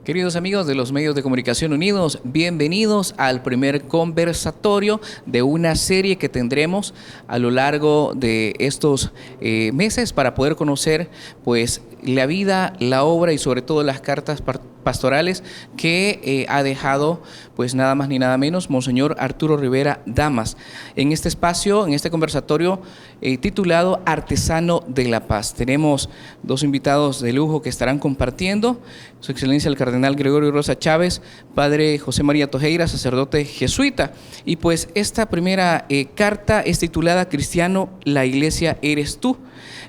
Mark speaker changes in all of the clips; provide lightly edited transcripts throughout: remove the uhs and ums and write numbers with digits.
Speaker 1: Queridos amigos de los medios de comunicación unidos, bienvenidos al primer conversatorio de una serie que tendremos a lo largo de estos meses para poder conocer pues la vida, la obra y sobre todo las cartas pastorales que ha dejado pues nada más ni nada menos Monseñor Arturo Rivera Damas en este espacio, en este conversatorio titulado Artesano de la Paz. Tenemos dos invitados de lujo que estarán compartiendo: Su Excelencia el Cardenal Gregorio Rosa Chávez, Padre José María Tojeira, sacerdote jesuita. Y pues esta primera carta es titulada Cristiano, la Iglesia eres tú.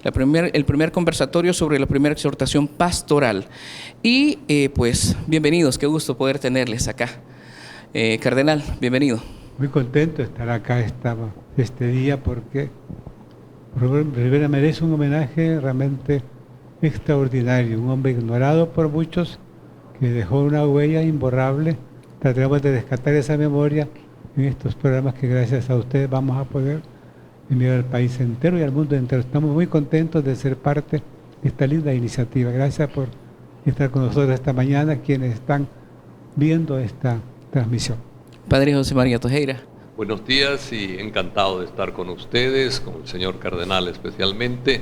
Speaker 1: El primer conversatorio sobre la primera exhortación pastoral. Y pues bienvenidos, qué gusto poder tenerles acá. Cardenal, bienvenido.
Speaker 2: Muy contento de estar acá este día porque Rivera merece un homenaje realmente extraordinario, un hombre ignorado por muchos que dejó una huella imborrable. Tratamos de rescatar esa memoria en estos programas que gracias a ustedes vamos a poder enviar al país entero y al mundo entero. Estamos muy contentos de ser parte de esta linda iniciativa. Gracias por estar con nosotros esta mañana, quienes están viendo esta transmisión.
Speaker 1: Padre José María Tojeira.
Speaker 3: Buenos días y encantado de estar con ustedes, con el señor Cardenal especialmente.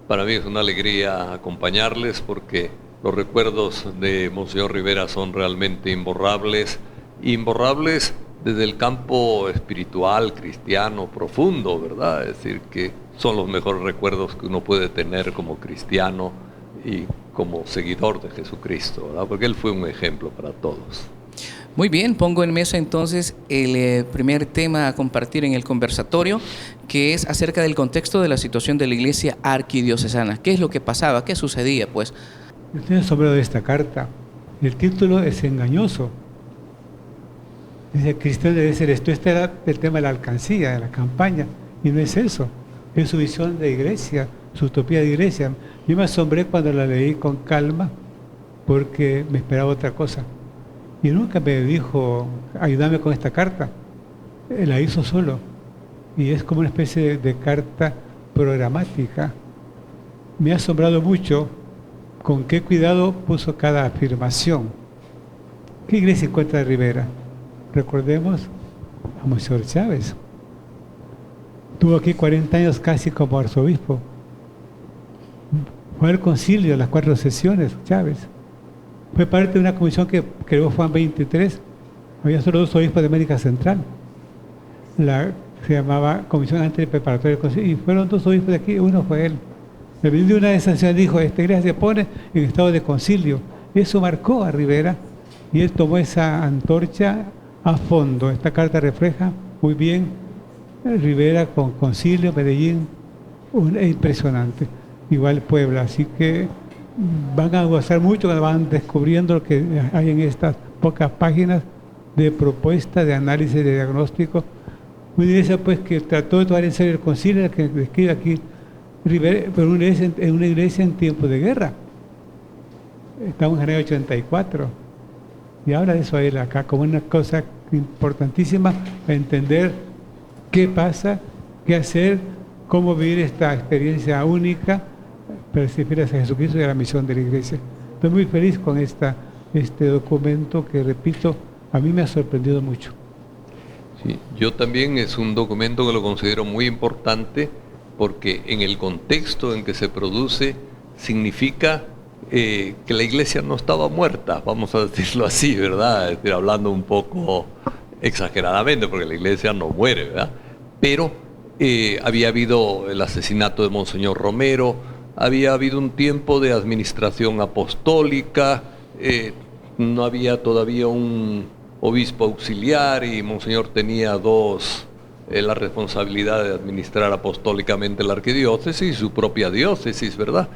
Speaker 3: Para mí es una alegría acompañarles porque los recuerdos de Monseñor Rivera son realmente imborrables desde el campo espiritual, cristiano, profundo, ¿verdad? Es decir, que son los mejores recuerdos que uno puede tener como cristiano y como seguidor de Jesucristo, ¿verdad? Porque él fue un ejemplo para todos.
Speaker 1: Muy bien, pongo en mesa entonces el primer tema a compartir en el conversatorio, que es acerca del contexto de la situación de la Iglesia arquidiocesana. ¿Qué es lo que pasaba? ¿Qué sucedía? Pues
Speaker 2: yo estoy asombrado de esta carta. El título es engañoso. Dice, cristiano debe ser esto. Este era el tema de la alcancía, de la campaña, y no es eso. Es su visión de iglesia, su utopía de iglesia. Yo me asombré cuando la leí con calma, porque me esperaba otra cosa. Y nunca me dijo, ayúdame con esta carta. La hizo solo. Y es como una especie de carta programática. Me ha asombrado mucho con qué cuidado puso cada afirmación. ¿Qué iglesia encuentra Rivera? Recordemos a Monseñor Chávez. Tuvo aquí 40 años casi como arzobispo. Fue al concilio, las 4 sesiones, Chávez. Fue parte de una comisión que creó Juan 23. Había solo 2 obispos de América Central. Se llamaba Comisión Antepreparatoria del Concilio. Y fueron 2 obispos de aquí, uno fue él. El de una de esas sesiones dijo, esta iglesia se pone en estado de concilio. Eso marcó a Rivera y él tomó esa antorcha a fondo. Esta carta refleja muy bien Rivera con Concilio, Medellín, impresionante. Igual Puebla, así que van a gozar mucho cuando van descubriendo lo que hay en estas pocas páginas de propuesta, de análisis, de diagnóstico. Una iglesia pues que trató de tomar en serio el concilio, que describe aquí Rivera, pero una iglesia en tiempos de guerra. Estamos en el año 84 y habla de eso él acá como una cosa importantísima para entender qué pasa, qué hacer, cómo vivir esta experiencia única para servir a Jesucristo y a la misión de la iglesia. Estoy muy feliz con este documento que, repito, a mí me ha sorprendido mucho.
Speaker 3: Sí, yo también es un documento que lo considero muy importante porque en el contexto en que se produce significa que la iglesia no estaba muerta, vamos a decirlo así, ¿verdad? Estoy hablando un poco exageradamente porque la iglesia no muere, ¿verdad? Pero había habido el asesinato de Monseñor Romero, había habido un tiempo de administración apostólica, no había todavía un obispo auxiliar y Monseñor tenía la responsabilidad de administrar apostólicamente la arquidiócesis y su propia diócesis, ¿verdad?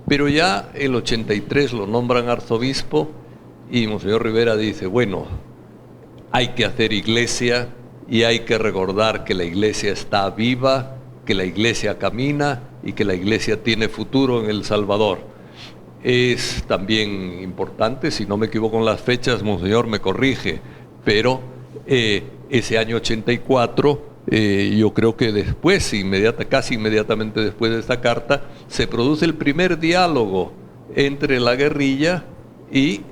Speaker 3: Pero ya el 83 lo nombran arzobispo y Monseñor Rivera dice, bueno, hay que hacer iglesia y hay que recordar que la iglesia está viva, que la iglesia camina y que la iglesia tiene futuro en El Salvador. Es también importante, si no me equivoco en las fechas, Monseñor me corrige, pero ese año 84, yo creo que después, casi inmediatamente después de esta carta, se produce el primer diálogo entre la guerrilla y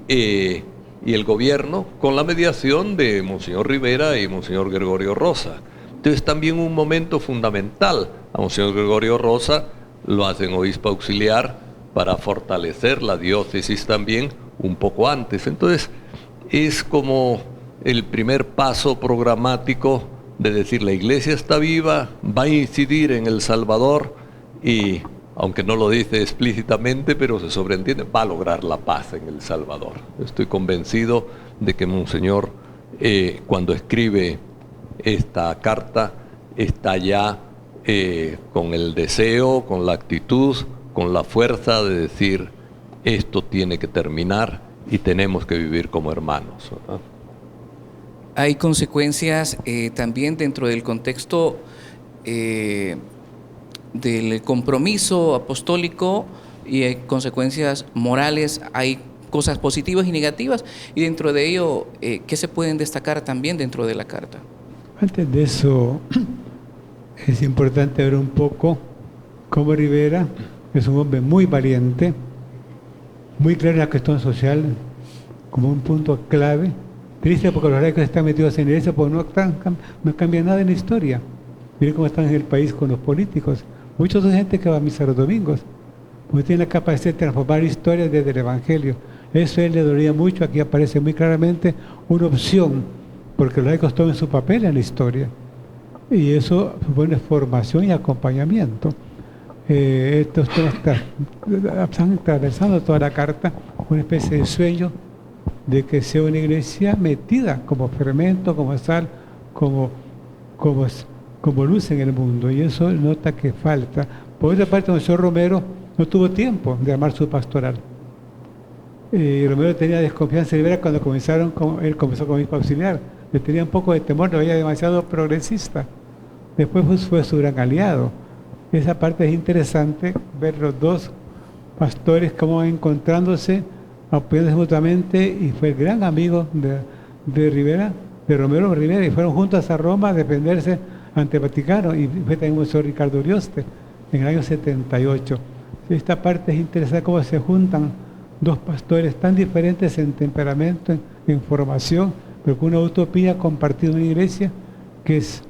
Speaker 3: el gobierno, con la mediación de Monseñor Rivera y Monseñor Gregorio Rosa. Entonces también un momento fundamental. A Monseñor Gregorio Rosa lo hacen obispo auxiliar para fortalecer la diócesis también un poco antes. Entonces es como el primer paso programático de decir, la iglesia está viva, va a incidir en El Salvador y, aunque no lo dice explícitamente, pero se sobreentiende, va a lograr la paz en El Salvador. Estoy convencido de que Monseñor, cuando escribe esta carta, está ya con el deseo, con la actitud, con la fuerza de decir, esto tiene que terminar y tenemos que vivir como hermanos, ¿verdad?
Speaker 1: Hay consecuencias también dentro del contexto del compromiso apostólico, y hay consecuencias morales, hay cosas positivas y negativas, y dentro de ello, ¿qué se pueden destacar también dentro de la carta?
Speaker 2: Antes de eso, es importante ver un poco cómo Rivera es un hombre muy valiente, muy claro en la cuestión social, como un punto clave. Triste porque los laicos están metidos en eso, porque no cambia nada en la historia. Miren cómo están en el país con los políticos. Muchos son gente que va a misa los domingos, porque tiene la capacidad de transformar historias desde el Evangelio. Eso a él le dolía mucho. Aquí aparece muy claramente una opción, porque los laicos toman su papel en la historia. Y eso supone formación y acompañamiento. Estos temas están atravesando toda la carta, una especie de sueño de que sea una iglesia metida como fermento, como sal, como luz en el mundo, y eso nota que falta. Por otra parte, Monseñor Romero no tuvo tiempo de armar su pastoral. Romero tenía desconfianza de Rivera cuando él comenzó como obispo auxiliar. Le tenía un poco de temor, lo veía demasiado progresista. Después fue su gran aliado. Esa parte es interesante, ver los dos pastores como van encontrándose, apoyándose mutuamente, y fue el gran amigo de Rivera, de Romero Rivera, y fueron juntos a Roma a defenderse ante el Vaticano, y fue también Monseñor Ricardo Urioste en el año 78. Esta parte es interesante, cómo se juntan dos pastores tan diferentes en temperamento, en formación, pero con una utopía compartida en una iglesia que es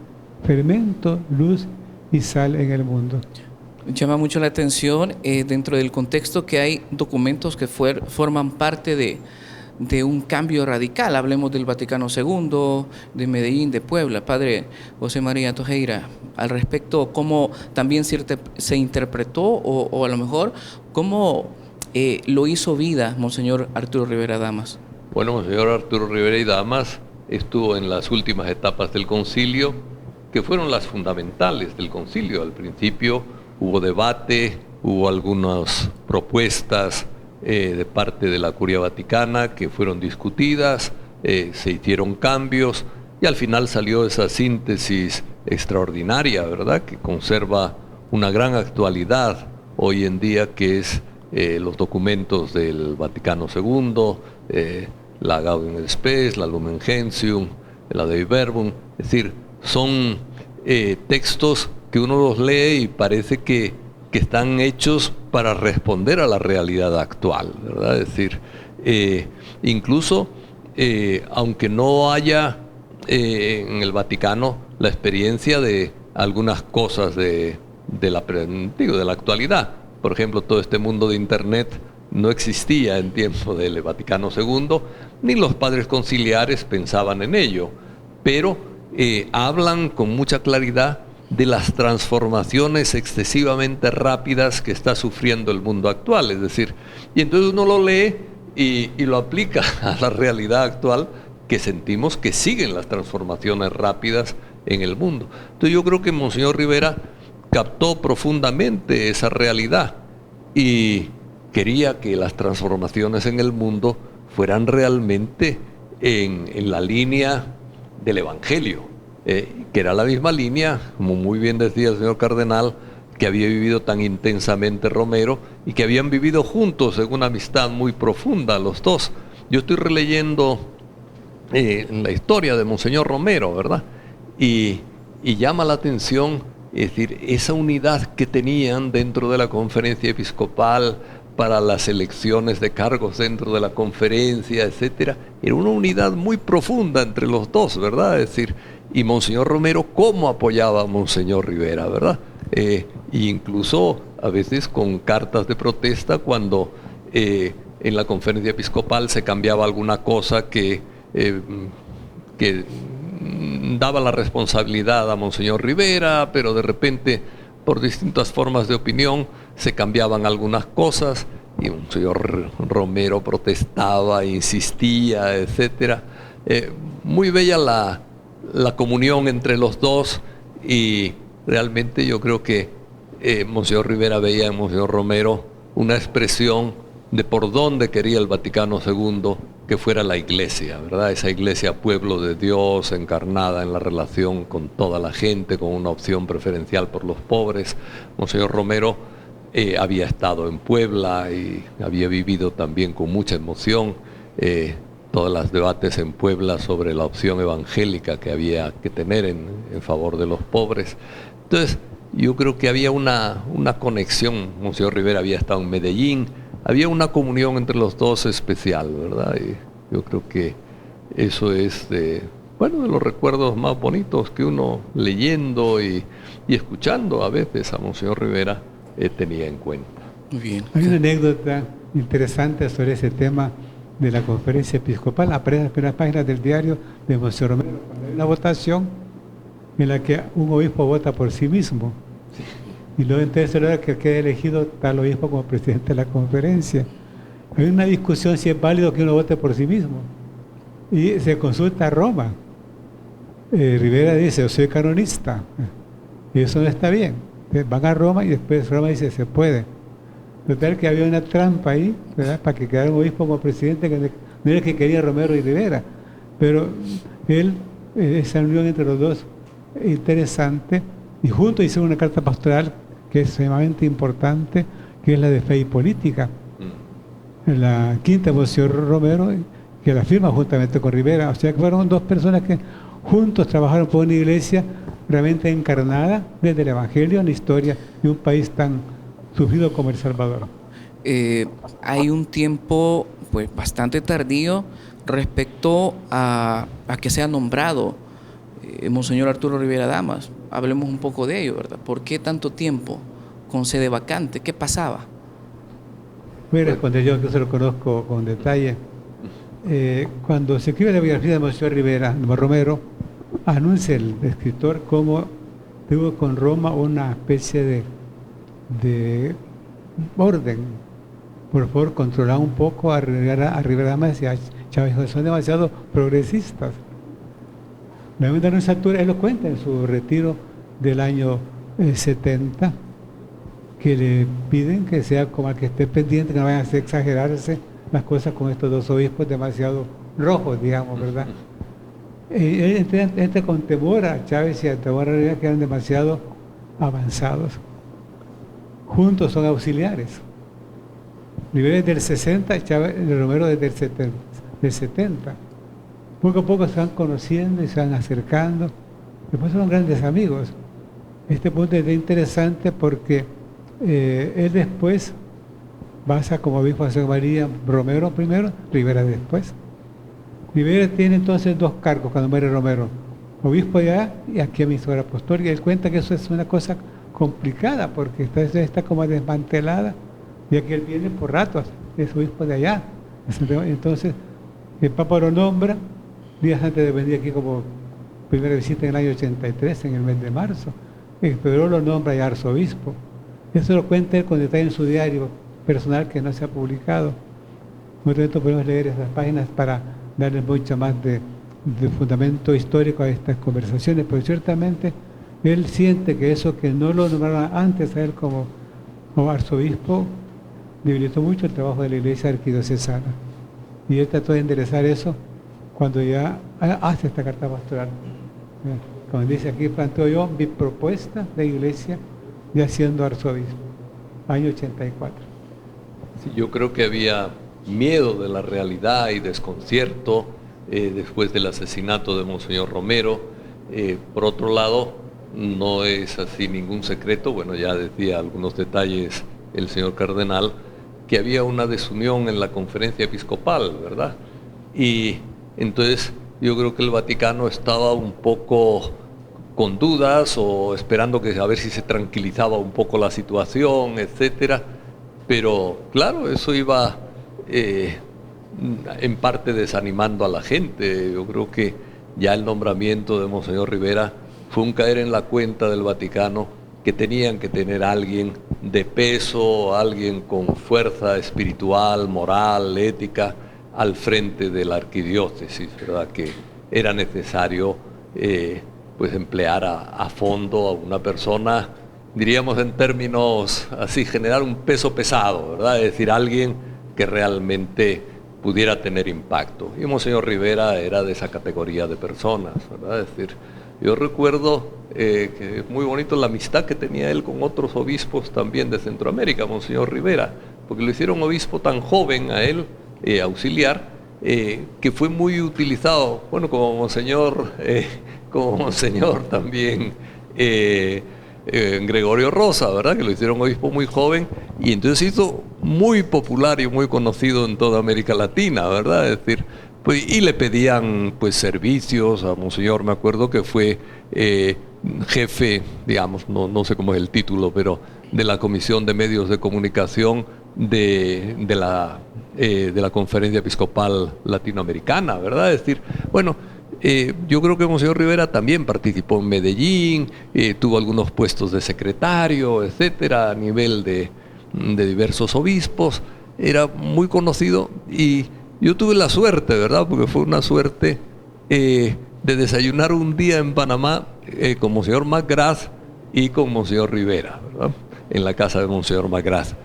Speaker 2: fermento, luz y sal en el mundo.
Speaker 1: Llama mucho la atención dentro del contexto que hay documentos que forman parte de un cambio radical. Hablemos del Vaticano II, de Medellín, de Puebla. Padre José María Tojeira, al respecto, ¿cómo también se interpretó o a lo mejor cómo lo hizo vida Monseñor Arturo Rivera Damas?
Speaker 3: Bueno, Monseñor Arturo Rivera y Damas estuvo en las últimas etapas del concilio, que fueron las fundamentales del concilio. Al principio hubo debate, hubo algunas propuestas de parte de la Curia Vaticana que fueron discutidas, se hicieron cambios y al final salió esa síntesis extraordinaria, ¿verdad?, que conserva una gran actualidad hoy en día, que es los documentos del Vaticano II, la Gaudium et Spes, la Lumen Gentium, la Dei Verbum. Es decir, son textos que uno los lee y parece que están hechos para responder a la realidad actual, ¿verdad? Es decir, incluso aunque no haya en el Vaticano la experiencia de algunas cosas de la actualidad. Por ejemplo, todo este mundo de Internet no existía en tiempo del Vaticano II, ni los padres conciliares pensaban en ello, pero hablan con mucha claridad de las transformaciones excesivamente rápidas que está sufriendo el mundo actual. Es decir, y entonces uno lo lee y lo aplica a la realidad actual, que sentimos que siguen las transformaciones rápidas en el mundo. Entonces yo creo que Monseñor Rivera captó profundamente esa realidad y quería que las transformaciones en el mundo fueran realmente en la línea del Evangelio, que era la misma línea, como muy bien decía el señor cardenal, que había vivido tan intensamente Romero y que habían vivido juntos en una amistad muy profunda los dos. Yo estoy releyendo la historia de Monseñor Romero, ¿verdad? Y llama la atención, es decir, esa unidad que tenían dentro de la conferencia episcopal para las elecciones de cargos dentro de la conferencia, etcétera. Era una unidad muy profunda entre los dos, ¿verdad? Es decir, y Monseñor Romero, ¿cómo apoyaba a Monseñor Rivera, verdad? Incluso a veces con cartas de protesta cuando en la conferencia episcopal se cambiaba alguna cosa que daba la responsabilidad a Monseñor Rivera, pero de repente por distintas formas de opinión se cambiaban algunas cosas y Monseñor Romero protestaba, insistía, etcétera. Muy bella la comunión entre los dos, y realmente yo creo que Monseñor Rivera veía en Monseñor Romero una expresión de por dónde quería el Vaticano II que fuera la Iglesia, ¿verdad? Esa Iglesia pueblo de Dios, encarnada en la relación con toda la gente, con una opción preferencial por los pobres. Monseñor Romero había estado en Puebla y había vivido también con mucha emoción todos los debates en Puebla sobre la opción evangélica que había que tener en favor de los pobres. Entonces, yo creo que había una conexión. Monseñor Rivera había estado en Medellín, había una comunión entre los dos especial, ¿verdad? Y yo creo que eso es de los recuerdos más bonitos que uno leyendo y escuchando a veces a Monseñor Rivera tenía en cuenta.
Speaker 1: Muy bien.
Speaker 2: Hay una anécdota interesante sobre ese tema de la conferencia episcopal. Aparece en las primeras páginas del diario de Monseñor Romero, cuando hay una votación en la que un obispo vota por sí mismo. Y luego entonces se logra que quede elegido tal obispo como presidente de la conferencia. Hay una discusión si es válido que uno vote por sí mismo. Y se consulta a Roma. Rivera dice, yo soy canonista. Y eso no está bien. Entonces van a Roma y después Roma dice, se puede. Total que había una trampa ahí, ¿verdad? Para que quedara un obispo como presidente, que no era el que quería Romero y Rivera. Pero esa unión entre los dos es interesante. Y juntos hicieron una carta pastoral que es sumamente importante, que es la de fe y política. La quinta de Monseñor Romero, que la firma juntamente con Rivera. O sea que fueron dos personas que juntos trabajaron por una iglesia realmente encarnada desde el Evangelio en la historia de un país tan sufrido como El Salvador.
Speaker 1: Hay un tiempo pues bastante tardío respecto a que sea nombrado Monseñor Arturo Rivera Damas. Hablemos un poco de ello, ¿verdad? ¿Por qué tanto tiempo con sede vacante? ¿Qué pasaba?
Speaker 2: Voy a responder yo, que se lo conozco con detalle. Cuando se escribe la biografía de Monseñor Rivera Romero, anuncia el escritor cómo tuvo con Roma una especie de orden. Por favor, controlar un poco a Rivera Damas y a Chávez, son demasiado progresistas. La Segunda Anunciatura, él lo cuenta en su retiro del año 70, que le piden que sea como el que esté pendiente, que no vayan a hacer exagerarse las cosas con estos dos obispos demasiado rojos, digamos, ¿verdad? Él entra con temor a Chávez y a temor a Rivera, que eran demasiado avanzados. Juntos son auxiliares. Rivera es del 60, Chávez, Romero es del 70. Poco a poco se van conociendo y se van acercando. Después son grandes amigos. Este punto es interesante porque él después pasa como obispo a San María, Romero primero, Rivera después. Rivera tiene entonces dos cargos cuando muere Romero: obispo allá y aquí administrador apostólico. Él cuenta que eso es una cosa complicada porque está como desmantelada, y aquí él viene por ratos, es obispo de allá. Entonces el Papa lo nombra días antes de venir aquí como primera visita en el año 83, en el mes de marzo. Pero lo nombra ya arzobispo. Eso lo cuenta él con detalle en su diario personal, que no se ha publicado. En otro momento podemos leer esas páginas para darle mucho más de fundamento histórico a estas conversaciones, pero ciertamente él siente que eso que no lo nombraron antes a él como arzobispo debilitó mucho el trabajo de la iglesia arquidiocesana. Y él trató de enderezar eso cuando ya hace esta carta pastoral. Como dice aquí, planteo yo mi propuesta de iglesia ya siendo arzobispo, año 84.
Speaker 3: Sí, yo creo que había miedo de la realidad y desconcierto después del asesinato de Monseñor Romero. Por otro lado, no es así ningún secreto, bueno, ya decía algunos detalles el señor cardenal, que había una desunión en la conferencia episcopal, ¿verdad? Y entonces yo creo que el Vaticano estaba un poco con dudas o esperando a ver si se tranquilizaba un poco la situación, etcétera. Pero claro, eso iba en parte desanimando a la gente. Yo creo que ya el nombramiento de Monseñor Rivera fue un caer en la cuenta del Vaticano que tenían que tener a alguien de peso, alguien con fuerza espiritual, moral, ética, al frente de la arquidiócesis, ¿verdad? Que era necesario pues emplear a fondo a una persona, diríamos en términos así, generar un peso pesado, ¿verdad? Es decir, alguien que realmente pudiera tener impacto. Y Monseñor Rivera era de esa categoría de personas, ¿verdad? Es decir, yo recuerdo que es muy bonito la amistad que tenía él con otros obispos también de Centroamérica, Monseñor Rivera, porque lo hicieron obispo tan joven a él, auxiliar, que fue muy utilizado, bueno, como Monseñor también Gregorio Rosa, ¿verdad? Que lo hicieron obispo muy joven y entonces se hizo muy popular y muy conocido en toda América Latina, ¿verdad? Es decir, pues, y le pedían pues servicios a Monseñor, me acuerdo que fue jefe, digamos, no sé cómo es el título, pero de la Comisión de Medios de Comunicación de la Conferencia Episcopal Latinoamericana, ¿verdad? Es decir, bueno, yo creo que Monseñor Rivera también participó en Medellín, tuvo algunos puestos de secretario, etcétera, a nivel de diversos obispos, era muy conocido y yo tuve la suerte, ¿verdad? Porque fue una suerte de desayunar un día en Panamá con Monseñor Magras y con Monseñor Rivera, ¿verdad? En la casa de Monseñor Magras.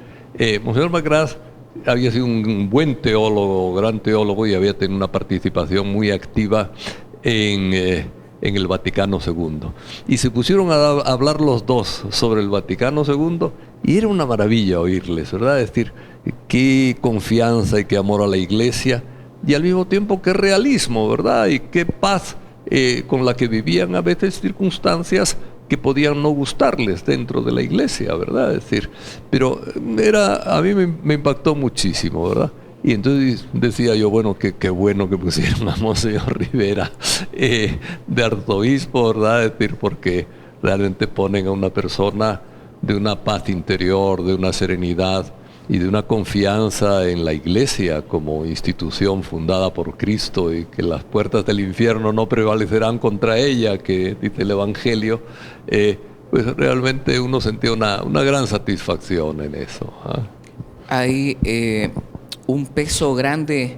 Speaker 3: Monseñor Magras había sido un buen teólogo, gran teólogo, y había tenido una participación muy activa en el Vaticano II. Y se pusieron a hablar los dos sobre el Vaticano II y era una maravilla oírles, ¿verdad? Es decir, qué confianza y qué amor a la Iglesia y al mismo tiempo qué realismo, ¿verdad? Y qué paz con la que vivían a veces circunstancias que podían no gustarles dentro de la Iglesia, ¿verdad? Es decir, pero a mí me impactó muchísimo, ¿verdad? Y entonces decía yo, bueno, qué bueno que pusieron a Monseñor Rivera de arzobispo, ¿verdad? Es decir, porque realmente ponen a una persona de una paz interior, de una serenidad y de una confianza en la Iglesia como institución fundada por Cristo y que las puertas del infierno no prevalecerán contra ella, que dice el Evangelio, pues realmente uno sentía una gran satisfacción en eso.
Speaker 1: Hay un peso grande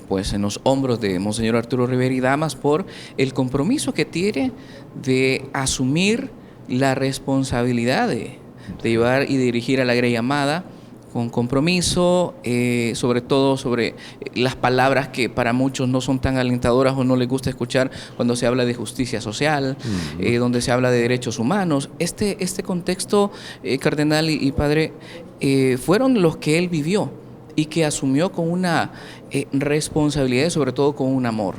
Speaker 1: pues en los hombros de Monseñor Arturo Rivera y Damas por el compromiso que tiene de asumir la responsabilidad de llevar y dirigir a la Grey Amada con compromiso, sobre todo sobre las palabras que para muchos no son tan alentadoras o no les gusta escuchar cuando se habla de justicia social, donde se habla de derechos humanos. Este contexto, cardenal y padre, fueron los que él vivió y que asumió con una responsabilidad y sobre todo con un amor,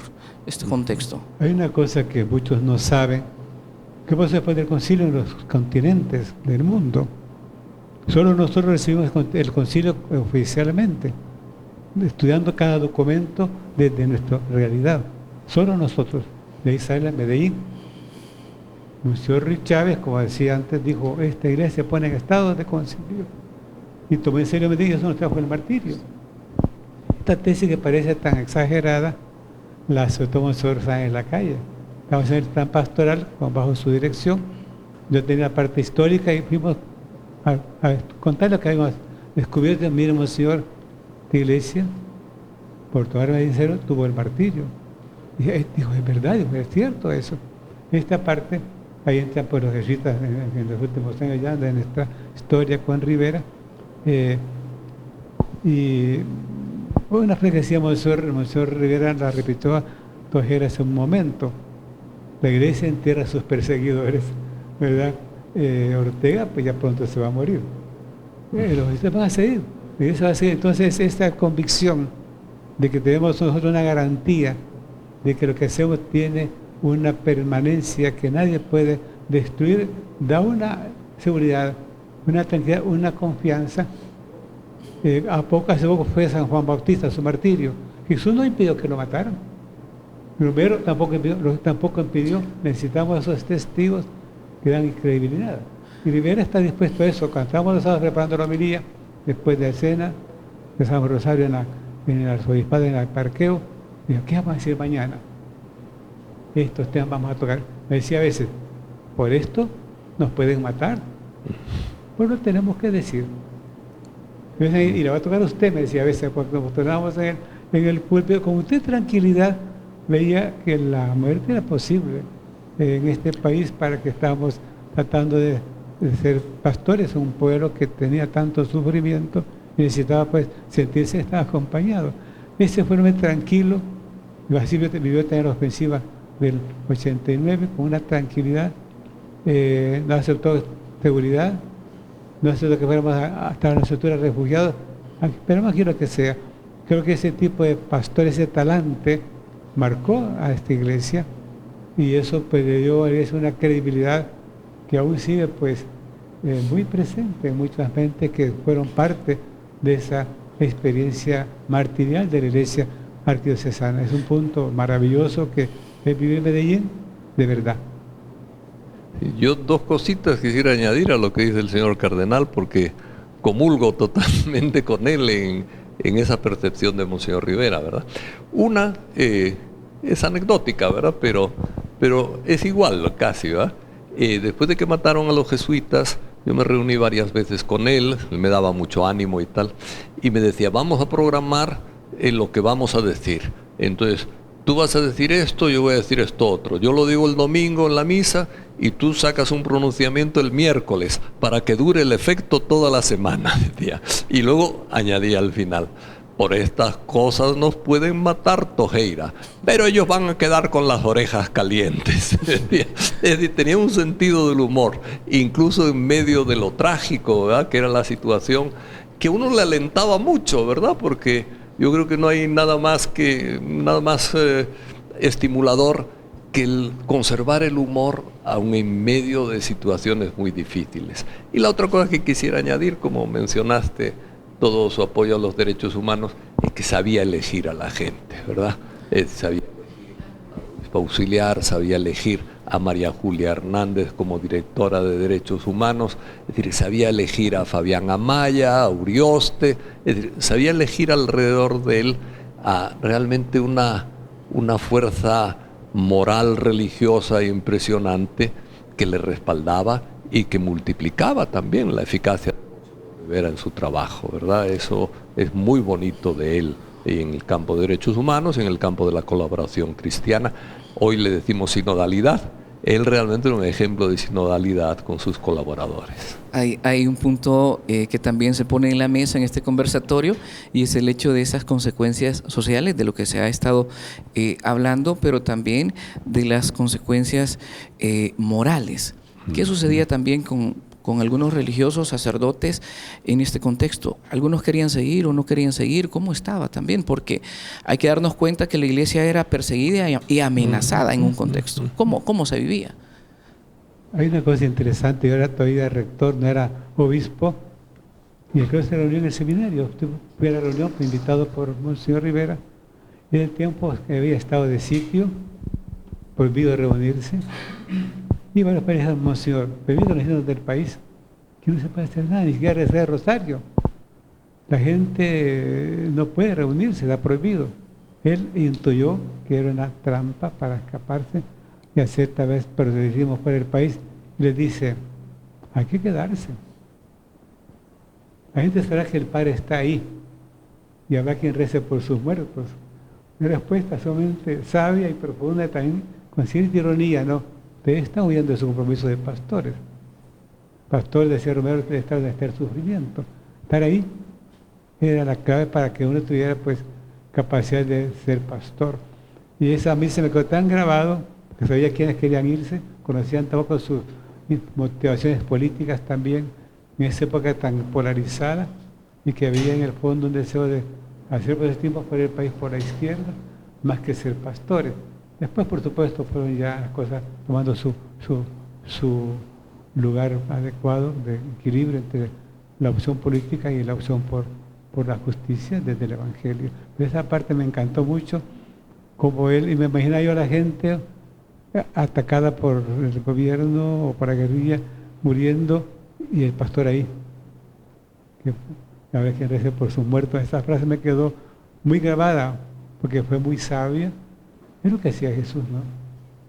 Speaker 1: este contexto.
Speaker 2: Hay una cosa que muchos no saben, que pasó después del concilio en los continentes del mundo. Solo nosotros recibimos el concilio oficialmente, estudiando cada documento desde nuestra realidad. Solo nosotros, de Israel a Medellín. Monseñor Rick Chávez, como decía antes, dijo, esta iglesia se pone en estado de concilio. Y tomó en serio Medellín, eso nos trajo el martirio. Esta tesis que parece tan exagerada, la aceptó Monseñor Sáenz en la calle. Estamos en el plan pastoral, bajo su dirección. Yo tenía la parte histórica y fuimos a contar lo que habíamos descubierto. Mire, Monseñor, esta iglesia, por tomarme sincero, tuvo el martirio. Y dijo, es verdad, es cierto eso. Esta parte, ahí entran por los jesuitas en los últimos años ya de nuestra historia con Rivera. Y una frase que decía Monseñor Rivera, la repitió Tojera hace un momento: la iglesia entierra a sus perseguidores, ¿verdad? Ortega pues ya pronto se va a morir, los jesuitas van a seguir, la iglesia va a seguir. Entonces esta convicción de que tenemos nosotros una garantía de que lo que hacemos tiene una permanencia que nadie puede destruir, da una seguridad, una tranquilidad, una confianza Hace poco fue San Juan Bautista, su martirio. Jesús no impidió que lo mataran. Romero tampoco impidió, necesitamos esos testigos que dan credibilidad. Y Rivera está dispuesto a eso. Cuando estábamos los sábados preparando la homilía, después de la cena, rezamos rosario en el arzobispado, en el parqueo, dijo, ¿qué vamos a decir mañana? Estos temas vamos a tocar. Me decía a veces, por esto nos pueden matar. Pues lo tenemos que decir. Y le va a tocar a usted, me decía a veces, cuando nos tornábamos en el púlpito, con usted tranquilidad, veía que la muerte era posible en este país para que estábamos tratando de ser pastores, un pueblo que tenía tanto sufrimiento y necesitaba pues sentirse estar acompañado. Ese fue un hombre tranquilo, Basilio vivió también la ofensiva del 89 con una tranquilidad, no aceptó seguridad, no aceptó que fuéramos hasta la estructura de refugiados, pero no quiero que sea. Creo que ese tipo de pastor, ese talante, marcó a esta iglesia y eso pues le dio a la iglesia una credibilidad que aún sigue pues muy presente en mucha gente que fueron parte de esa experiencia martirial de la iglesia arquidiocesana. Es un punto maravilloso que vive en Medellín, de verdad.
Speaker 3: Yo dos cositas quisiera añadir a lo que dice el señor cardenal, porque comulgo totalmente con él en esa percepción de Monseñor Rivera, ¿verdad? Una es anecdótica, ¿verdad? Pero es igual casi, ¿verdad? Después de que mataron a los jesuitas, yo me reuní varias veces con él me daba mucho ánimo y tal, y me decía, vamos a programar lo que vamos a decir. Entonces, tú vas a decir esto, yo voy a decir esto otro. Yo lo digo el domingo en la misa y tú sacas un pronunciamiento el miércoles para que dure el efecto toda la semana, decía. Y luego añadía al final, por estas cosas nos pueden matar, Tojeira, pero ellos van a quedar con las orejas calientes. Es decir, tenía un sentido del humor, incluso en medio de lo trágico, ¿verdad?, que era la situación, que uno le alentaba mucho, ¿verdad? Porque yo creo que no hay nada más estimulador que el conservar el humor aún en medio de situaciones muy difíciles. Y la otra cosa que quisiera añadir, como mencionaste, todo su apoyo a los derechos humanos, es que sabía elegir a la gente, ¿verdad? Sabía elegir a auxiliar, sabía elegir a María Julia Hernández como directora de Derechos Humanos, es decir, sabía elegir a Fabián Amaya, a Urioste, es decir, sabía elegir alrededor de él a realmente una fuerza moral religiosa impresionante que le respaldaba y que multiplicaba también la eficacia de Rivera en su trabajo, ¿verdad? Eso es muy bonito de él en el campo de derechos humanos, en el campo de la colaboración cristiana. Hoy le decimos sinodalidad. Él realmente era un ejemplo de sinodalidad con sus colaboradores.
Speaker 1: Hay un punto que también se pone en la mesa en este conversatorio y es el hecho de esas consecuencias sociales de lo que se ha estado hablando, pero también de las consecuencias morales. ¿Qué sucedía también con algunos religiosos, sacerdotes en este contexto? Algunos querían seguir o no querían seguir. ¿Cómo estaba también? Porque hay que darnos cuenta que la iglesia era perseguida y amenazada en un contexto. ¿Cómo se vivía?
Speaker 2: Hay una cosa interesante, yo era todavía rector, no era obispo, y creo que se reunió en el seminario. Fui a la reunión, fui invitado por Monseñor Rivera, y en el tiempo que había estado de sitio, prohibido reunirse, y varios países, Monseñor, prohibido los del país, que no se puede hacer nada, ni siquiera rezar el rosario. La gente no puede reunirse, está prohibido. Él intuyó que era una trampa para escaparse y hacer tal vez, pero decidimos fuera del país, y les dice, hay que quedarse. La gente sabrá que el Padre está ahí y habrá quien rece por sus muertos. Una respuesta sumamente sabia y profunda, también con cierta ironía, ¿no? Ustedes están huyendo de su compromiso de pastores. Pastor, decía Romero, que estaba en este sufrimiento. Estar ahí era la clave para que uno tuviera pues capacidad de ser pastor. Y eso a mí se me quedó tan grabado, que sabía quiénes querían irse, conocían tampoco sus motivaciones políticas también, en esa época tan polarizada, y que había en el fondo un deseo de hacer por ese tiempo por el país por la izquierda, más que ser pastores. Después, por supuesto, fueron ya las cosas tomando su lugar adecuado de equilibrio entre la opción política y la opción por por la justicia desde el Evangelio. Esa parte me encantó mucho, como él, y me imagino yo a la gente atacada por el gobierno o por la guerrilla, muriendo, y el pastor ahí, que a ver quién rece por sus muertos. Esa frase me quedó muy grabada, porque fue muy sabia. Es lo que hacía Jesús, ¿no?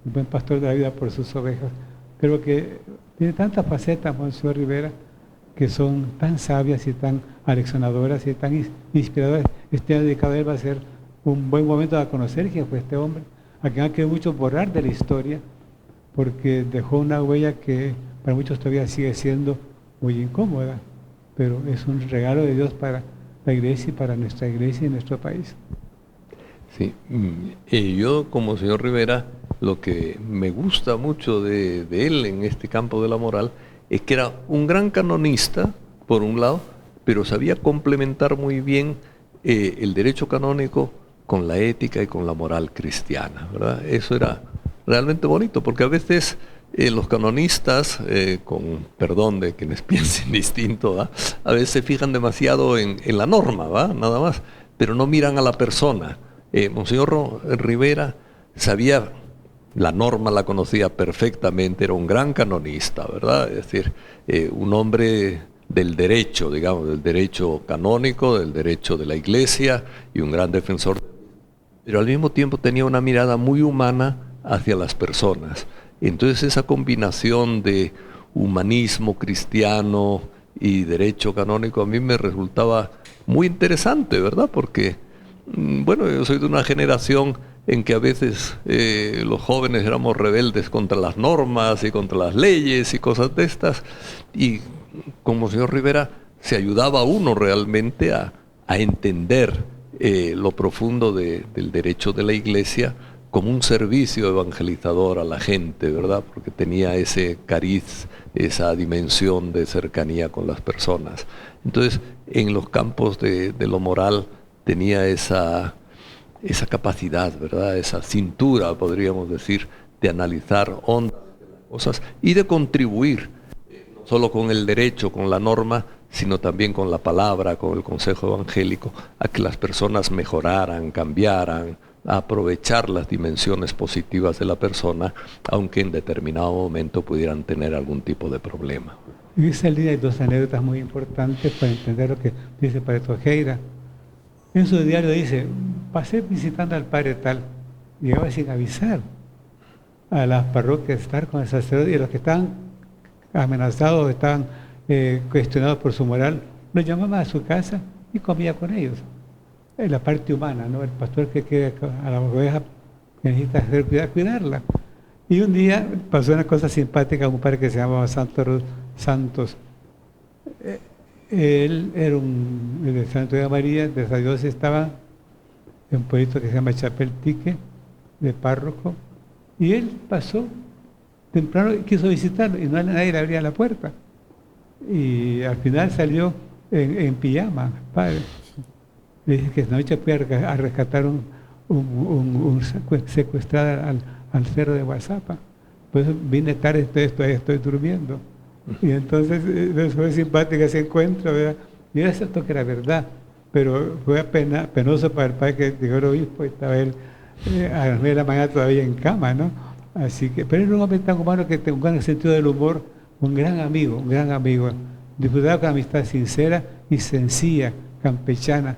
Speaker 2: Un buen pastor de la vida por sus ovejas. Creo que tiene tantas facetas, Monseñor Rivera, que son tan sabias y tan aleccionadoras y tan inspiradoras. Este año dedicado a él va a ser un buen momento de conocer quién fue este hombre, a quien ha querido mucho borrar de la historia, porque dejó una huella que para muchos todavía sigue siendo muy incómoda, pero es un regalo de Dios para la iglesia y para nuestra iglesia y nuestro país.
Speaker 3: Sí, yo como señor Rivera, lo que me gusta mucho de él en este campo de la moral es que era un gran canonista, por un lado, pero sabía complementar muy bien el derecho canónico con la ética y con la moral cristiana, ¿verdad? Eso era realmente bonito, porque a veces los canonistas, con perdón de quienes piensen distinto, ¿va? A veces se fijan demasiado en la norma, ¿va? Nada más, pero no miran a la persona. Monseñor Rivera sabía, la norma la conocía perfectamente, era un gran canonista, ¿verdad? Es decir, un hombre del derecho, digamos, del derecho canónico, del derecho de la Iglesia, y un gran defensor, pero al mismo tiempo tenía una mirada muy humana hacia las personas. Entonces esa combinación de humanismo cristiano y derecho canónico a mí me resultaba muy interesante, ¿verdad? Porque, bueno, yo soy de una generación en que a veces los jóvenes éramos rebeldes contra las normas y contra las leyes y cosas de estas, y como señor Rivera se ayudaba a uno realmente a entender lo profundo del derecho de la Iglesia como un servicio evangelizador a la gente, ¿verdad? Porque tenía ese cariz, esa dimensión de cercanía con las personas. Entonces, en los campos de lo moral tenía esa capacidad, ¿verdad? Esa cintura, podríamos decir, de analizar hondas cosas y de contribuir, no solo con el derecho, con la norma, sino también con la palabra, con el consejo evangélico, a que las personas mejoraran, cambiaran, a aprovechar las dimensiones positivas de la persona, aunque en determinado momento pudieran tener algún tipo de problema.
Speaker 2: En esa línea hay dos anécdotas muy importantes para entender lo que dice el padre Tojeira. En su diario dice: pasé visitando al padre tal, llegaba sin avisar a las parroquias, estar con el sacerdote, y los que estaban amenazados, estaban cuestionados por su moral, los llamaba a su casa y comía con ellos. Es la parte humana, ¿no? El pastor que queda a la oveja que necesita hacer cuidarla. Y un día pasó una cosa simpática, un padre que se llamaba Santos. Él era de Santo de María, de esa diócesis, estaba en un pueblito que se llama Chapeltique, de párroco, y él pasó temprano y quiso visitarlo, y nadie le abría la puerta. Y al final salió en pijama, padre. Le dije que esa noche fui a rescatar un secuestrado al cerro de Guazapa. Pues vine tarde, estoy durmiendo. Y entonces fue simpática ese encuentro, ¿verdad? Y era cierto que era verdad, pero fue penoso para el padre que llegó el obispo y estaba él a las 9 de la mañana todavía en cama, ¿no? Así que, pero era un hombre tan humano que tenía un gran sentido del humor, un gran amigo, disfrutaba con amistad sincera y sencilla, campechana,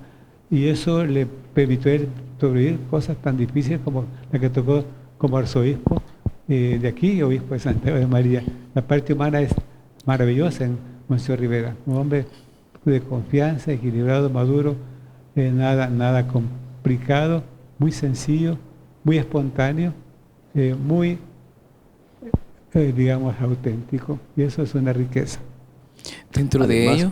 Speaker 2: y eso le permitió a él sobrevivir cosas tan difíciles como la que tocó como arzobispo de aquí, obispo de Santiago de María. La parte humana es maravillosa en Monseñor Rivera, un hombre de confianza, equilibrado, maduro, nada complicado, muy sencillo, muy espontáneo, muy, digamos, auténtico, y eso es una riqueza.
Speaker 1: Dentro de ello,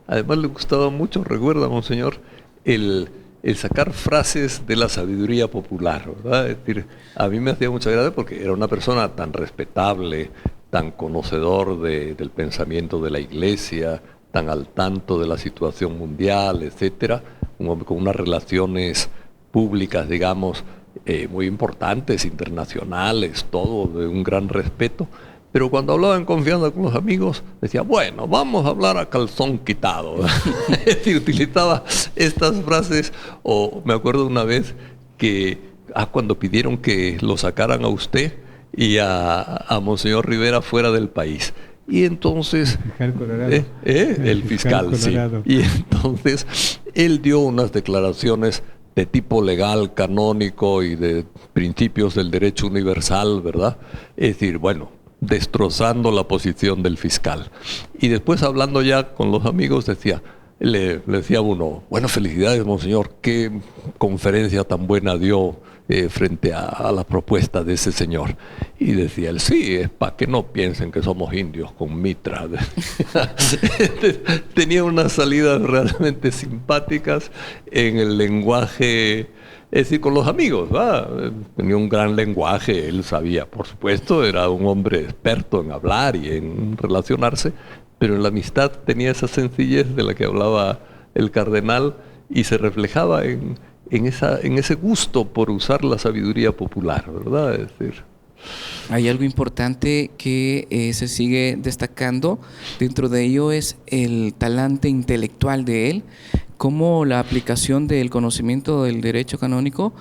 Speaker 3: además le gustaba mucho, recuerda, monseñor, el sacar frases de la sabiduría popular, ¿verdad? Es decir, a mí me hacía mucha gracia porque era una persona tan respetable, tan conocedor del pensamiento de la Iglesia, tan al tanto de la situación mundial, etcétera, un hombre con unas relaciones públicas, digamos, muy importantes, internacionales, todo de un gran respeto, Pero cuando hablaba en confianza con los amigos, decía, bueno, vamos a hablar a calzón quitado. Es decir, utilizaba estas frases, o me acuerdo una vez que, cuando pidieron que lo sacaran a usted y a Monseñor Rivera fuera del país. Y entonces,
Speaker 2: Fiscal Colorado.
Speaker 3: El fiscal,
Speaker 2: Colorado.
Speaker 3: sí. Y entonces, él dio unas declaraciones de tipo legal, canónico y de principios del derecho universal, ¿verdad? Es decir, bueno, destrozando la posición del fiscal. Y después, hablando ya con los amigos, le decía uno, bueno, felicidades, monseñor, qué conferencia tan buena dio frente a la propuesta de ese señor. Y decía él, sí, es para que no piensen que somos indios con mitra. Tenía unas salidas realmente simpáticas en el lenguaje, es decir, con los amigos, ¿verdad? Tenía un gran lenguaje, él sabía, por supuesto, era un hombre experto en hablar y en relacionarse, pero en la amistad tenía esa sencillez de la que hablaba el cardenal y se reflejaba en ese gusto por usar la sabiduría popular, ¿verdad? Es decir,
Speaker 1: hay algo importante que se sigue destacando, dentro de ello es el talante intelectual de él, cómo la aplicación del conocimiento del derecho canónico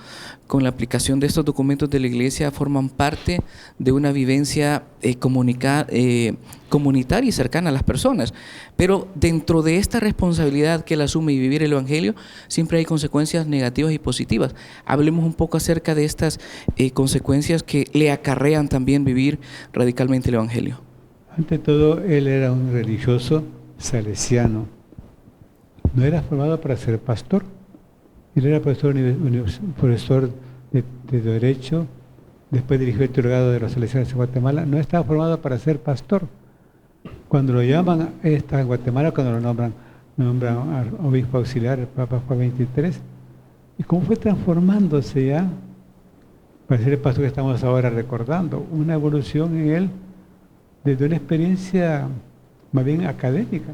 Speaker 1: con la aplicación de estos documentos de la Iglesia forman parte de una vivencia comunitaria y cercana a las personas. Pero dentro de esta responsabilidad que él asume y vivir el Evangelio, siempre hay consecuencias negativas y positivas. Hablemos un poco acerca de estas consecuencias que le acarrean también vivir radicalmente el Evangelio.
Speaker 2: Ante todo, él era un religioso salesiano. No era formado para ser pastor. Él era profesor de Derecho, después dirigió el teologado de los salesianos de Guatemala. No estaba formado para ser pastor. Cuando lo llaman, está en Guatemala, cuando lo nombran al obispo auxiliar, el Papa Juan XXIII. Y cómo fue transformándose ya, para ser el pastor que estamos ahora recordando, una evolución en él desde una experiencia más bien académica.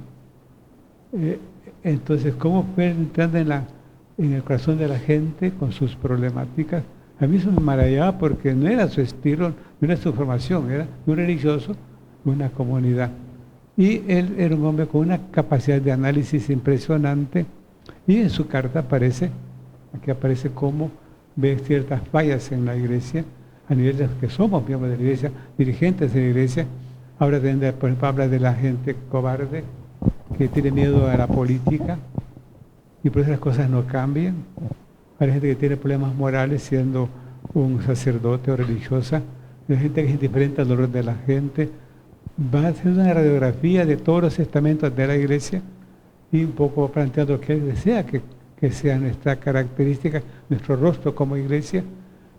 Speaker 2: Entonces, cómo fue entrando en el corazón de la gente con sus problemáticas. A mí eso me maravillaba porque no era su estilo, no era su formación, era un religioso de una comunidad. Y él era un hombre con una capacidad de análisis impresionante, y en su carta aquí aparece cómo ve ciertas fallas en la Iglesia, a nivel de los que somos miembros de la Iglesia, dirigentes de la Iglesia. Ahora, por ejemplo, habla de la gente cobarde, que tiene miedo a la política, y por eso las cosas no cambian. Hay gente que tiene problemas morales siendo un sacerdote o religiosa, hay gente que es indiferente al dolor de la gente. Va a hacer una radiografía de todos los estamentos de la Iglesia y un poco planteando lo que él desea que sea nuestra característica, nuestro rostro como Iglesia,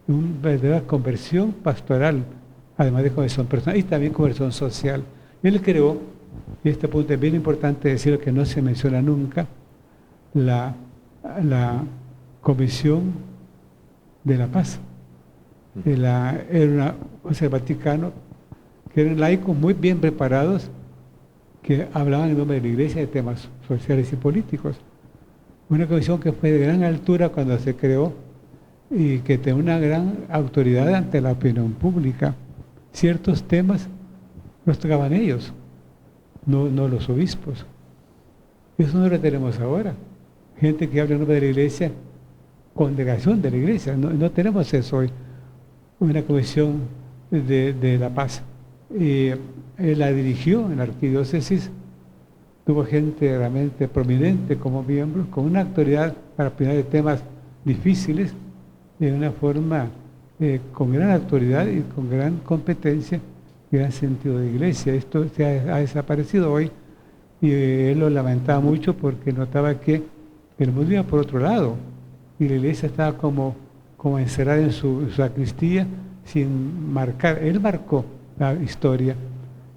Speaker 2: una verdadera conversión pastoral, además de conversión personal y también conversión social. Él creó, y este punto es bien importante decirlo, que no se menciona nunca, la Comisión de la Paz. Era el Vaticano, que eran laicos muy bien preparados, que hablaban en nombre de la Iglesia de temas sociales y políticos. Una comisión que fue de gran altura cuando se creó y que tenía una gran autoridad ante la opinión pública. Ciertos temas los tocaban ellos, no los obispos. Eso no lo tenemos ahora. Gente que habla en nombre de la Iglesia, congregación de la Iglesia. No tenemos eso hoy. Una comisión de la paz. Él la dirigió en la arquidiócesis, tuvo gente realmente prominente como miembros, con una autoridad para opinar de temas difíciles, de una forma con gran autoridad y con gran competencia y gran sentido de iglesia. Esto ha desaparecido hoy, y él lo lamentaba mucho porque notaba que el mundo iba por otro lado y la Iglesia estaba como encerrada en su sacristía sin marcar. Él marcó la historia,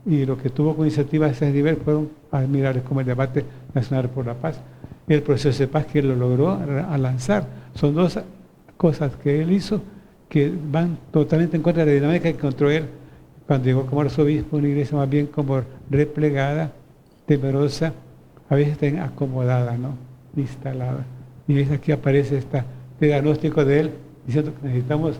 Speaker 2: y lo que tuvo con iniciativas a ese nivel fueron admirables, como el debate nacional por la paz y el proceso de paz que él lo logró lanzar. Son dos cosas que él hizo que van totalmente en contra de la dinámica que encontró él cuando llegó como arzobispo, una iglesia más bien como replegada, temerosa, a veces también acomodada, ¿no? Instalada. Y es aquí aparece este diagnóstico de él diciendo que necesitamos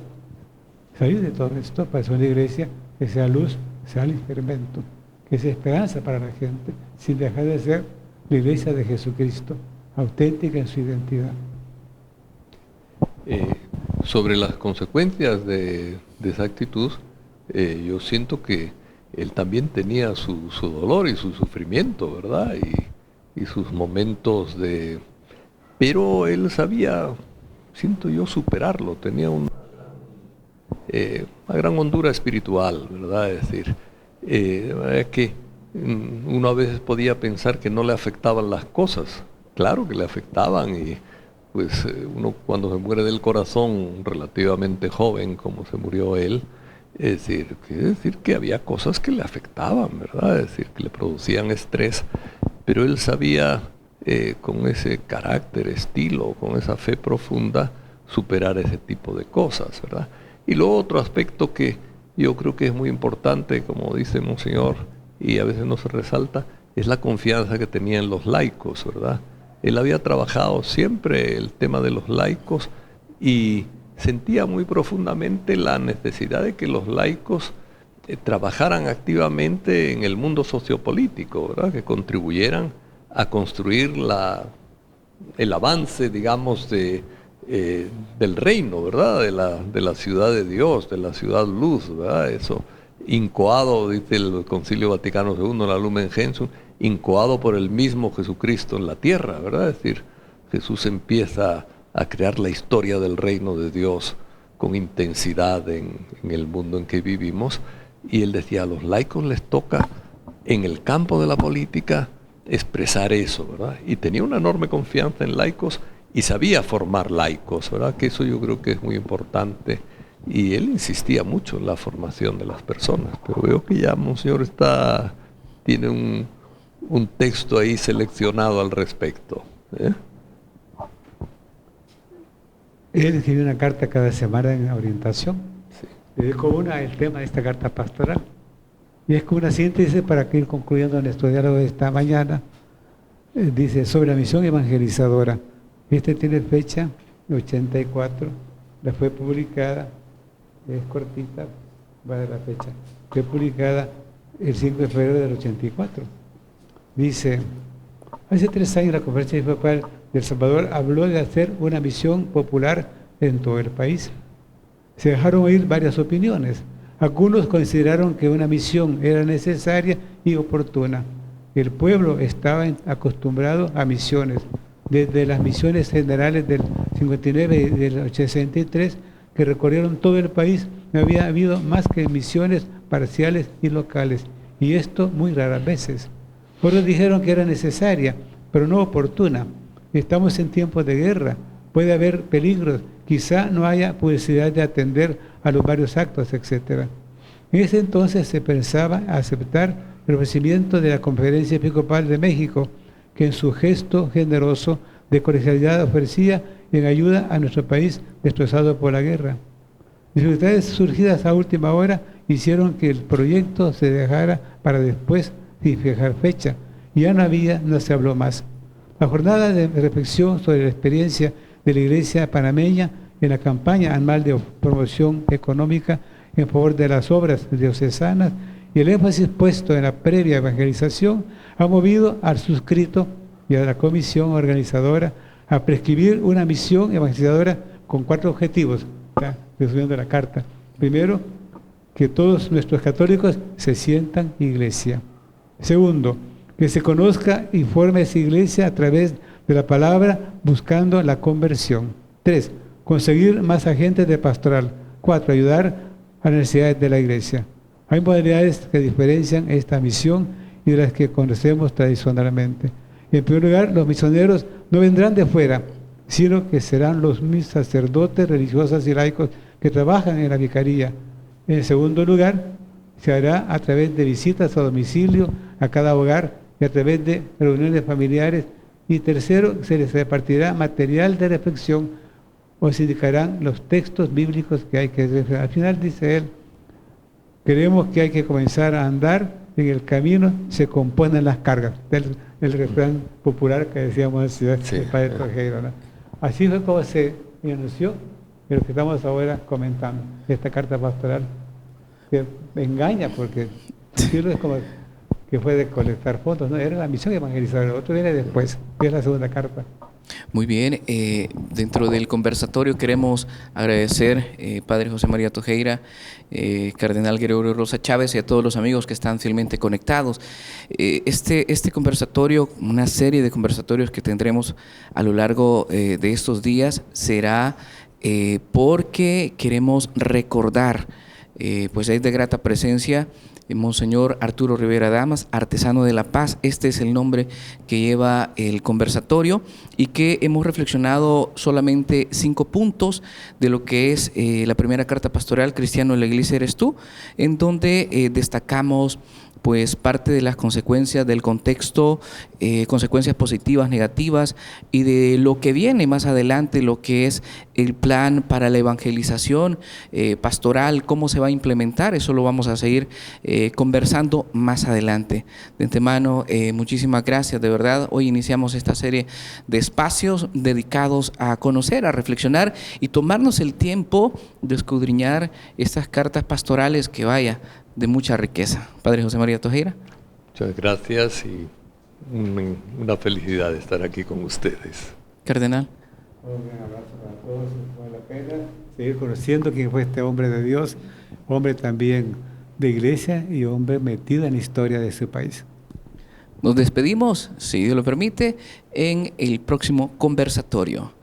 Speaker 2: salir de todo esto para ser una iglesia que sea luz sal y fermento, que es esperanza para la gente, sin dejar de ser la iglesia de Jesucristo, auténtica en su identidad.
Speaker 3: Sobre las consecuencias de esa actitud, yo siento que él también tenía su dolor y su sufrimiento, ¿verdad? Y sus momentos de... Pero él sabía, siento yo, superarlo, tenía una gran hondura espiritual, ¿verdad? Es decir, que uno a veces podía pensar que no le afectaban las cosas. Claro que le afectaban, y pues uno cuando se muere del corazón relativamente joven, como se murió él, es decir que había cosas que le afectaban, ¿verdad? Es decir, que le producían estrés, pero él sabía con ese carácter, estilo, con esa fe profunda, superar ese tipo de cosas, ¿verdad? Y luego otro aspecto que yo creo que es muy importante, como dice Monseñor, y a veces no se resalta, es la confianza que tenía en los laicos, ¿verdad? Él había trabajado siempre el tema de los laicos y sentía muy profundamente la necesidad de que los laicos trabajaran activamente en el mundo sociopolítico, ¿verdad? Que contribuyeran a construir el avance, digamos, del reino, ¿verdad? De la ciudad de Dios, de la ciudad luz, ¿verdad? Eso, incoado, dice el Concilio Vaticano II, la Lumen Gentium, incoado por el mismo Jesucristo en la tierra, ¿verdad? Es decir, Jesús empieza a crear la historia del reino de Dios con intensidad en el mundo en que vivimos, y él decía, a los laicos les toca en el campo de la política expresar eso, ¿verdad? Y tenía una enorme confianza en laicos y sabía formar laicos, ¿verdad? Que eso yo creo que es muy importante, y él insistía mucho en la formación de las personas. Pero veo que ya Monseñor tiene un texto ahí seleccionado al respecto, ¿eh?
Speaker 2: Él escribió una carta cada semana en orientación.
Speaker 3: Sí.
Speaker 2: Dedicó una el tema de esta carta pastoral. Y es como una síntesis para que ir concluyendo nuestro diálogo de esta mañana. Dice, sobre la misión evangelizadora. Este tiene fecha 84, la fue publicada, es cortita, va de la fecha. Fue publicada el 5 de febrero del 84. Dice, hace 3 años la Conferencia Episcopal de El Salvador habló de hacer una misión popular en todo el país. Se dejaron oír varias opiniones. Algunos consideraron que una misión era necesaria y oportuna. El pueblo estaba acostumbrado a misiones. Desde las misiones generales del 59 y del 63, que recorrieron todo el país, no había habido más que misiones parciales y locales, y esto muy raras veces. Otros dijeron que era necesaria, pero no oportuna. Estamos en tiempos de guerra, puede haber peligros, quizá no haya posibilidad de atender a los varios actos, etc. En ese entonces se pensaba aceptar el ofrecimiento de la Conferencia Episcopal de México, que en su gesto generoso de colegialidad ofrecía en ayuda a nuestro país destrozado por la guerra. Dificultades surgidas a última hora hicieron que el proyecto se dejara para después sin fijar fecha, y ya no se habló más. La jornada de reflexión sobre la experiencia de la Iglesia panameña en la campaña anual de promoción económica en favor de las obras diocesanas y el énfasis puesto en la previa evangelización ha movido al suscrito y a la comisión organizadora a prescribir una misión evangelizadora con 4 objetivos, ¿está? Resumiendo la carta. Primero, que todos nuestros católicos se sientan iglesia. Segundo, que se conozca y forme esa iglesia a través de la palabra, buscando la conversión. 3, conseguir más agentes de pastoral. 4, ayudar a las necesidades de la iglesia. Hay modalidades que diferencian esta misión y de las que conocemos tradicionalmente. En primer lugar, los misioneros no vendrán de fuera, sino que serán los mismos sacerdotes, religiosas y laicos que trabajan en la vicaría. En segundo lugar, se hará a través de visitas a domicilio a cada hogar y a través de reuniones familiares. Y tercero, se les repartirá material de reflexión o se indicarán los textos bíblicos que hay que reflexionar. Al final dice él, creemos que hay que comenzar a andar en el camino, se componen las cargas. El refrán popular que decíamos el padre Trujillo, ¿no? Así fue como se anunció de lo que estamos ahora comentando, esta carta pastoral. que engaña, porque decirlo es como que fue de colectar fondos, no, era la misión evangelizadora, lo otro viene después, que es la segunda carta.
Speaker 1: Muy bien, dentro del conversatorio queremos agradecer, Padre José María Tojeira, Cardenal Gregorio Rosa Chávez y a todos los amigos que están fielmente conectados. Este conversatorio, una serie de conversatorios que tendremos a lo largo de estos días, será porque queremos recordar, pues es de grata presencia, Monseñor Arturo Rivera Damas, artesano de la paz. Este es el nombre que lleva el conversatorio y que hemos reflexionado solamente 5 puntos de lo que es la primera carta pastoral, Cristiano en la Iglesia eres tú, en donde destacamos pues parte de las consecuencias del contexto, consecuencias positivas, negativas, y de lo que viene más adelante, lo que es el plan para la evangelización pastoral, cómo se va a implementar. Eso lo vamos a seguir conversando más adelante. De antemano, muchísimas gracias, de verdad. Hoy iniciamos esta serie de espacios dedicados a conocer, a reflexionar y tomarnos el tiempo de escudriñar estas cartas pastorales que vaya de mucha riqueza. Padre José María Tojeira.
Speaker 3: Muchas gracias y una felicidad de estar aquí con ustedes.
Speaker 1: Cardenal.
Speaker 2: Un gran abrazo para todos, vale la pena seguir conociendo quién fue este hombre de Dios, hombre también de iglesia y hombre metido en la historia de su país.
Speaker 1: Nos despedimos, si Dios lo permite, en el próximo conversatorio.